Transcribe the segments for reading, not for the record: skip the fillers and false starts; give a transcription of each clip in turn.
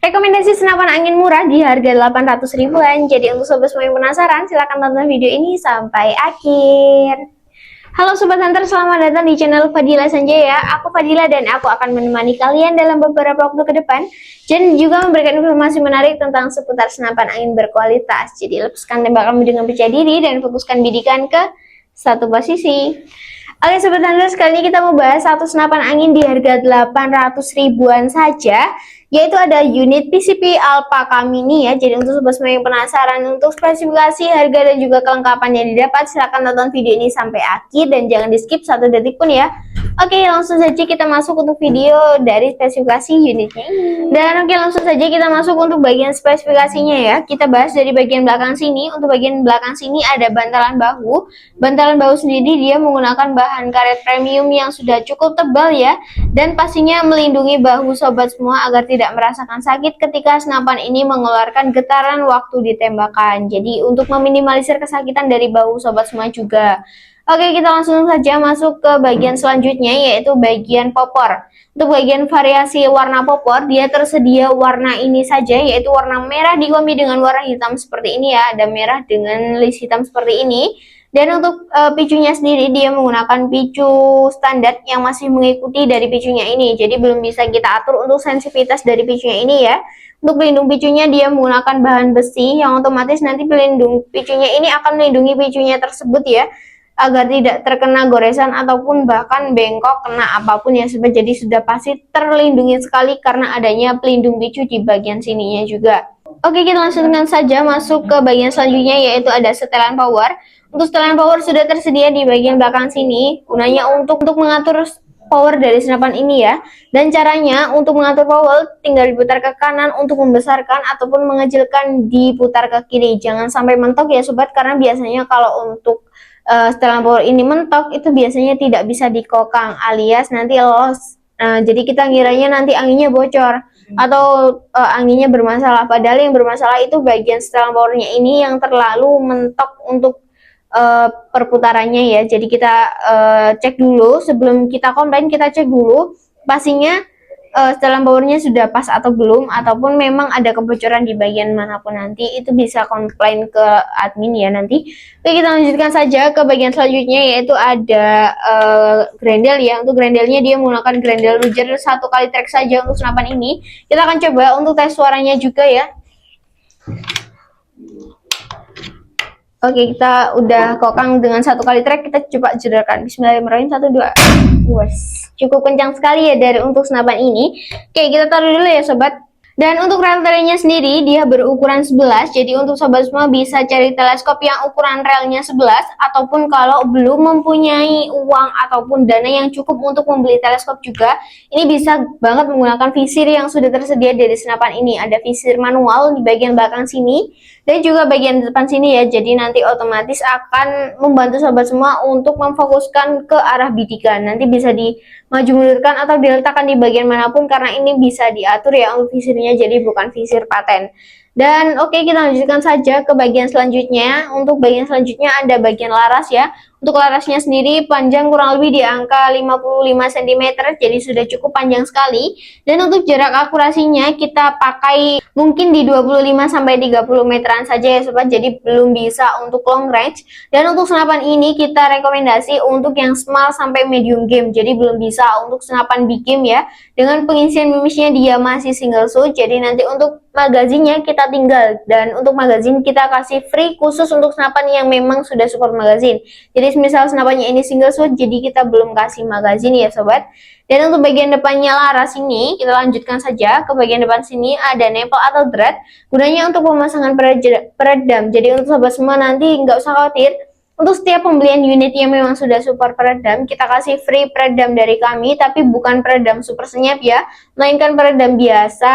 Rekomendasi senapan angin murah di harga 800 ribuan. Jadi untuk sobat semua yang penasaran, silahkan tonton video ini sampai akhir. Halo Sobat Hunter, selamat datang di channel Fadila Sanjaya. Aku Fadila dan aku akan menemani kalian dalam beberapa waktu ke depan dan juga memberikan informasi menarik tentang seputar senapan angin berkualitas. Jadi lepaskan tembakanmu dengan percaya diri dan fokuskan bidikan ke satu posisi. Oke Sobat Hunter, kali ini kita mau bahas satu senapan angin di harga 800 ribuan saja, yaitu ada unit PCP Alpaka Mini ya. Jadi untuk sobat semua yang penasaran untuk spesifikasi, harga dan juga kelengkapan yang didapat, silahkan tonton video ini sampai akhir dan jangan di skip satu detik pun ya. Oke, langsung saja kita masuk untuk video dari spesifikasi unitnya ini. Dan oke, langsung saja kita masuk untuk bagian spesifikasinya ya. Kita bahas dari bagian belakang sini. Untuk bagian belakang sini ada bantalan bahu. Bantalan bahu sendiri dia menggunakan bahan karet premium yang sudah cukup tebal ya, dan pastinya melindungi bahu sobat semua agar tidak merasakan sakit ketika senapan ini mengeluarkan getaran waktu ditembakkan. Jadi untuk meminimalisir kesakitan dari bahu sobat semua juga. Oke, kita langsung saja masuk ke bagian selanjutnya, yaitu bagian popor. Untuk bagian variasi warna popor, dia tersedia warna ini saja, yaitu warna merah dikombi dengan warna hitam seperti ini ya. Ada merah dengan list hitam seperti ini. Dan untuk picunya sendiri dia menggunakan picu standar yang masih mengikuti dari picunya ini. Jadi belum bisa kita atur untuk sensitivitas dari picunya ini ya. Untuk pelindung picunya dia menggunakan bahan besi yang otomatis nanti pelindung picunya ini akan melindungi picunya tersebut ya, agar tidak terkena goresan ataupun bahkan bengkok kena apapun ya sobat. Jadi sudah pasti terlindungi sekali karena adanya pelindung picu di bagian sininya juga. Oke, kita langsung saja masuk ke bagian selanjutnya, yaitu ada setelan power. Untuk setelan power sudah tersedia di bagian belakang sini, gunanya untuk mengatur power dari senapan ini ya. Dan caranya untuk mengatur power tinggal diputar ke kanan untuk membesarkan ataupun mengecilkan diputar ke kiri. Jangan sampai mentok ya sobat, karena biasanya kalau untuk setelan power ini mentok itu biasanya tidak bisa dikokang alias nanti loss. Jadi kita ngiranya nanti anginnya bocor atau anginnya bermasalah, padahal yang bermasalah itu bagian setelan powernya ini yang terlalu mentok untuk perputarannya ya. Jadi kita cek dulu sebelum kita komplain, kita cek dulu pastinya setelan powernya sudah pas atau belum, ataupun memang ada kebocoran di bagian manapun, nanti itu bisa komplain ke admin ya nanti. Oke, kita lanjutkan saja ke bagian selanjutnya, yaitu ada grendel ya. Untuk grendelnya dia menggunakan grendel Ruger 1 kali track saja untuk senapan ini. Kita akan coba untuk tes suaranya juga ya. Oke, kita udah kokang dengan 1 kali track, kita coba jederkan. Bismillahirrahmanirrahim, 1, 2. Wes, cukup kencang sekali ya dari untuk senapan ini. Oke, kita taruh dulu ya sobat. Dan untuk relnya sendiri dia berukuran 11. Jadi untuk sobat semua bisa cari teleskop yang ukuran relnya 11, ataupun kalau belum mempunyai uang ataupun dana yang cukup untuk membeli teleskop juga, ini bisa banget menggunakan visir yang sudah tersedia dari senapan ini. Ada visir manual di bagian belakang sini dan juga bagian depan sini ya. Jadi nanti otomatis akan membantu sobat semua untuk memfokuskan ke arah bidikan. Nanti bisa dimaju mundurkan atau diletakkan di bagian manapun karena ini bisa diatur ya untuk visirnya, jadi bukan visir paten. Dan oke, kita lanjutkan saja ke bagian selanjutnya. Untuk bagian selanjutnya ada bagian laras ya. Untuk larasnya sendiri panjang kurang lebih di angka 55 cm, jadi sudah cukup panjang sekali. Dan untuk jarak akurasinya kita pakai mungkin di 25 sampai 30 meteran saja ya sobat, jadi belum bisa untuk long range. Dan untuk senapan ini kita rekomendasi untuk yang small sampai medium game, jadi belum bisa untuk senapan big game ya. Dengan pengisian mimisnya dia masih single shoot, jadi nanti untuk magazinnya kita tinggal, dan untuk magazin kita kasih free khusus untuk senapan yang memang sudah support magazin. Jadi misal senapannya ini single shoot, jadi kita belum kasih magazin ya sobat. Dan untuk bagian depannya laras ini kita lanjutkan saja ke bagian depan sini, ada nempel atau thread, gunanya untuk pemasangan peredam. Jadi untuk sobat semua nanti nggak usah khawatir, untuk setiap pembelian unit yang memang sudah support peredam, kita kasih free peredam dari kami, tapi bukan peredam super senyap ya, melainkan peredam biasa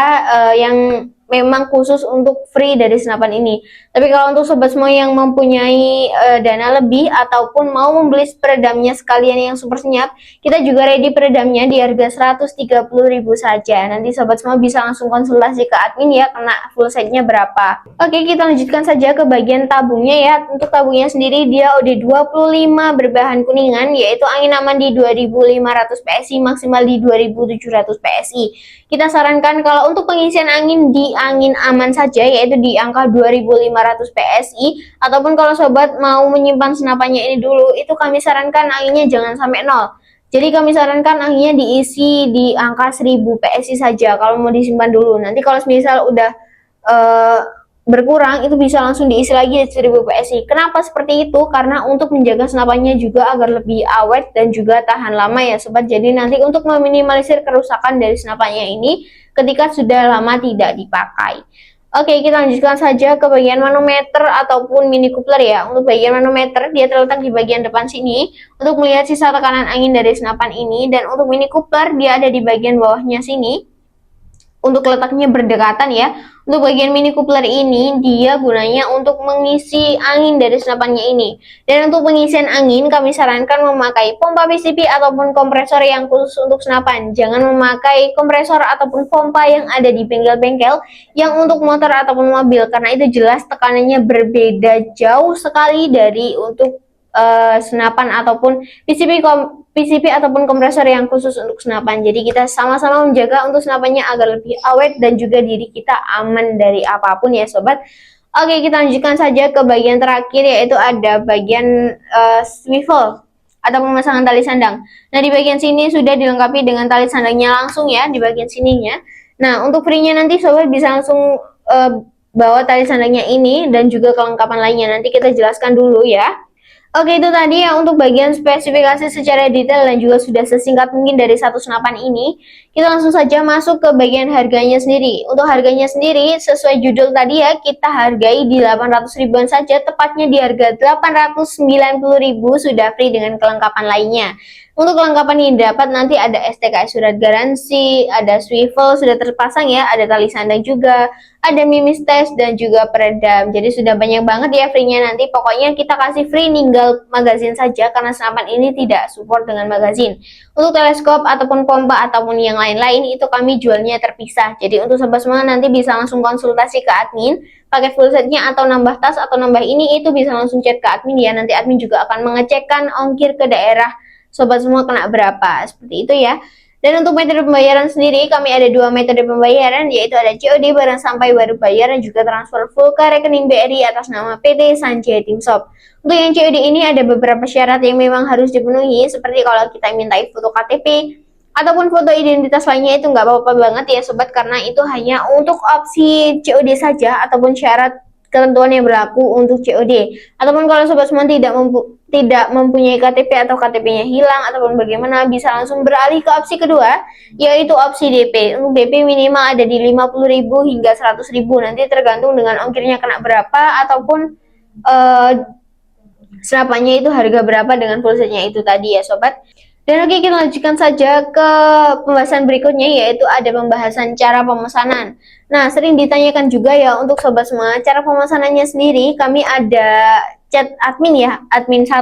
yang memang khusus untuk free dari senapan ini. Tapi kalau untuk sobat semua yang mempunyai dana lebih ataupun mau membeli peredamnya sekalian yang super senyap, kita juga ready peredamnya di harga 130.000 saja. Nanti sobat semua bisa langsung konsultasi ke admin ya, kena full setnya berapa. Oke, kita lanjutkan saja ke bagian tabungnya ya. Untuk tabungnya sendiri dia OD25 berbahan kuningan, yaitu angin aman di 2500 PSI, maksimal di 2700 PSI. Kita sarankan kalau untuk pengisian angin di angin aman saja, yaitu di angka 2500 PSI, ataupun kalau sobat mau menyimpan senapannya ini dulu, itu kami sarankan anginnya jangan sampai 0. Jadi kami sarankan anginnya diisi di angka 1000 PSI saja kalau mau disimpan dulu. Nanti kalau misal udah berkurang, itu bisa langsung diisi lagi 1000 PSI. Kenapa seperti itu? Karena untuk menjaga senapannya juga agar lebih awet dan juga tahan lama ya sobat. Jadi nanti untuk meminimalisir kerusakan dari senapannya ini ketika sudah lama tidak dipakai. Oke, kita lanjutkan saja ke bagian manometer ataupun mini coupler ya. Untuk bagian manometer dia terletak di bagian depan sini untuk melihat sisa tekanan angin dari senapan ini, dan untuk mini coupler dia ada di bagian bawahnya sini. Untuk letaknya berdekatan ya. Untuk bagian mini coupler ini dia gunanya untuk mengisi angin dari senapannya ini. Dan untuk pengisian angin kami sarankan memakai pompa PCP ataupun kompresor yang khusus untuk senapan. Jangan memakai kompresor ataupun pompa yang ada di bengkel-bengkel yang untuk motor ataupun mobil, karena itu jelas tekanannya berbeda jauh sekali dari untuk senapan ataupun PCP ataupun kompresor yang khusus untuk senapan. Jadi kita sama-sama menjaga untuk senapannya agar lebih awet dan juga diri kita aman dari apapun ya sobat. Oke, kita lanjutkan saja ke bagian terakhir, yaitu ada bagian swivel atau pemasangan tali sandang. Nah, di bagian sini sudah dilengkapi dengan tali sandangnya langsung ya, di bagian sininya. Nah, untuk free-nya nanti sobat bisa langsung bawa tali sandangnya ini dan juga kelengkapan lainnya. Nanti kita jelaskan dulu ya. Oke, itu tadi ya untuk bagian spesifikasi secara detail dan juga sudah sesingkat mungkin dari satu senapan ini. Kita langsung saja masuk ke bagian harganya sendiri. Untuk harganya sendiri sesuai judul tadi ya, kita hargai di 800 ribuan saja, tepatnya di harga 890.000 sudah free dengan kelengkapan lainnya. Untuk kelengkapan yang dapat nanti ada STK surat garansi, ada swivel sudah terpasang ya, ada tali sandang juga, ada mimis tes dan juga peredam. Jadi sudah banyak banget ya free-nya nanti. Pokoknya kita kasih free ninggal magazin saja karena senapan ini tidak support dengan magazin. Untuk teleskop ataupun pompa ataupun yang lain-lain itu kami jualnya terpisah. Jadi untuk sobat semua nanti bisa langsung konsultasi ke admin paket full setnya atau nambah tas atau nambah ini, itu bisa langsung chat ke admin ya. Nanti admin juga akan mengecekkan ongkir ke daerah sobat semua kena berapa, seperti itu ya. Dan untuk metode pembayaran sendiri kami ada dua metode pembayaran, yaitu ada COD barang sampai baru bayar dan juga transfer full ke rekening BRI atas nama PT Sanjaya Tim Shop. Untuk yang COD ini ada beberapa syarat yang memang harus dipenuhi, seperti kalau kita mintai foto KTP ataupun foto identitas lainnya itu nggak apa-apa banget ya sobat, karena itu hanya untuk opsi COD saja ataupun syarat ketentuan yang berlaku untuk COD. Ataupun kalau sobat semua tidak mempunyai KTP atau KTP-nya hilang ataupun bagaimana, bisa langsung beralih ke opsi kedua, yaitu opsi DP. Untuk DP minimal ada di 50.000 hingga 100.000, nanti tergantung dengan ongkirnya kena berapa ataupun senapannya itu harga berapa dengan full setnya itu tadi ya sobat. Dan oke, kita lanjutkan saja ke pembahasan berikutnya, yaitu ada pembahasan cara pemesanan. Nah, sering ditanyakan juga ya untuk sobat semua, cara pemesanannya sendiri kami ada chat admin ya, admin 1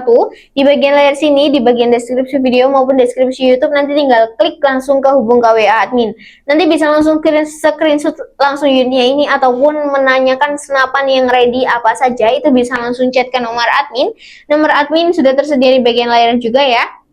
di bagian layar sini, di bagian deskripsi video maupun deskripsi YouTube, nanti tinggal klik langsung ke hubung ke WA admin. Nanti bisa langsung screenshot langsung unitnya ini ataupun menanyakan senapan yang ready apa saja, itu bisa langsung chat ke nomor admin. Nomor admin sudah tersedia di bagian layar juga ya.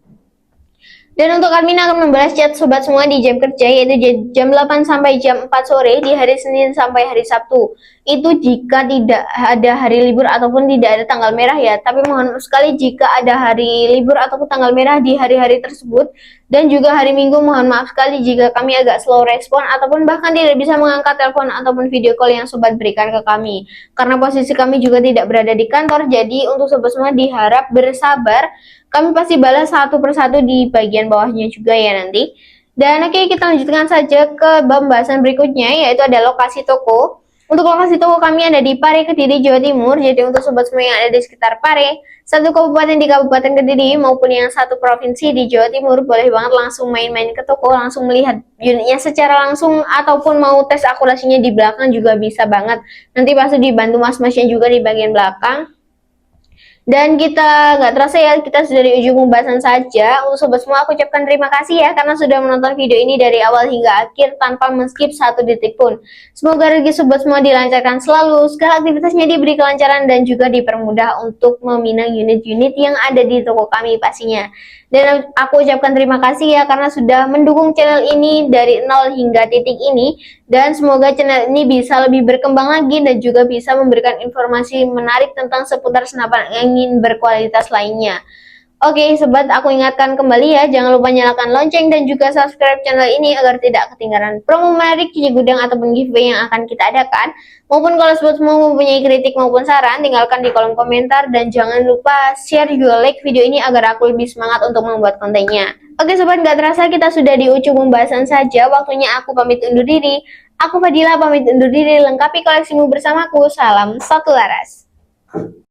Dan untuk admin akan membalas chat sobat semua di jam kerja, yaitu jam 8 sampai jam 4 sore di hari Senin sampai hari Sabtu. Itu jika tidak ada hari libur ataupun tidak ada tanggal merah ya. Tapi mohon sekali jika ada hari libur ataupun tanggal merah di hari-hari tersebut. Dan juga hari Minggu mohon maaf sekali jika kami agak slow respon ataupun bahkan tidak bisa mengangkat telepon ataupun video call yang sobat berikan ke kami. Karena posisi kami juga tidak berada di kantor, jadi untuk sobat semua diharap bersabar. Kami pasti balas satu persatu di bagian bawahnya juga ya nanti. Dan oke, kita lanjutkan saja ke pembahasan berikutnya, yaitu ada lokasi toko. Untuk lokasi toko kami ada di Pare, Kediri, Jawa Timur. Jadi untuk sobat semua yang ada di sekitar Pare, satu kabupaten di Kabupaten Kediri maupun yang satu provinsi di Jawa Timur, boleh banget langsung main-main ke toko, langsung melihat unitnya secara langsung, ataupun mau tes akurasinya di belakang juga bisa banget. Nanti pasti dibantu mas-masnya juga di bagian belakang. Dan kita nggak terasa ya, kita sudah di ujung pembahasan saja. Untuk sobat semua, aku ucapkan terima kasih ya karena sudah menonton video ini dari awal hingga akhir tanpa men-skip satu detik pun. Semoga rezeki sobat semua dilancarkan selalu, segala aktivitasnya diberi kelancaran dan juga dipermudah untuk meminang unit-unit yang ada di toko kami pastinya. Dan aku ucapkan terima kasih ya karena sudah mendukung channel ini dari nol hingga titik ini. Dan semoga channel ini bisa lebih berkembang lagi dan juga bisa memberikan informasi menarik tentang seputar senapan angin berkualitas lainnya. Oke sobat, aku ingatkan kembali ya, jangan lupa nyalakan lonceng dan juga subscribe channel ini agar tidak ketinggalan promo menarik, cuci gudang ataupun giveaway yang akan kita adakan. Maupun kalau sobat semua mempunyai kritik maupun saran, tinggalkan di kolom komentar dan jangan lupa share juga like video ini agar aku lebih semangat untuk membuat kontennya. Oke sobat, gak terasa kita sudah di ujung pembahasan saja, waktunya aku pamit undur diri. Aku Fadila pamit undur diri, lengkapi koleksimu bersamaku, salam satu laras.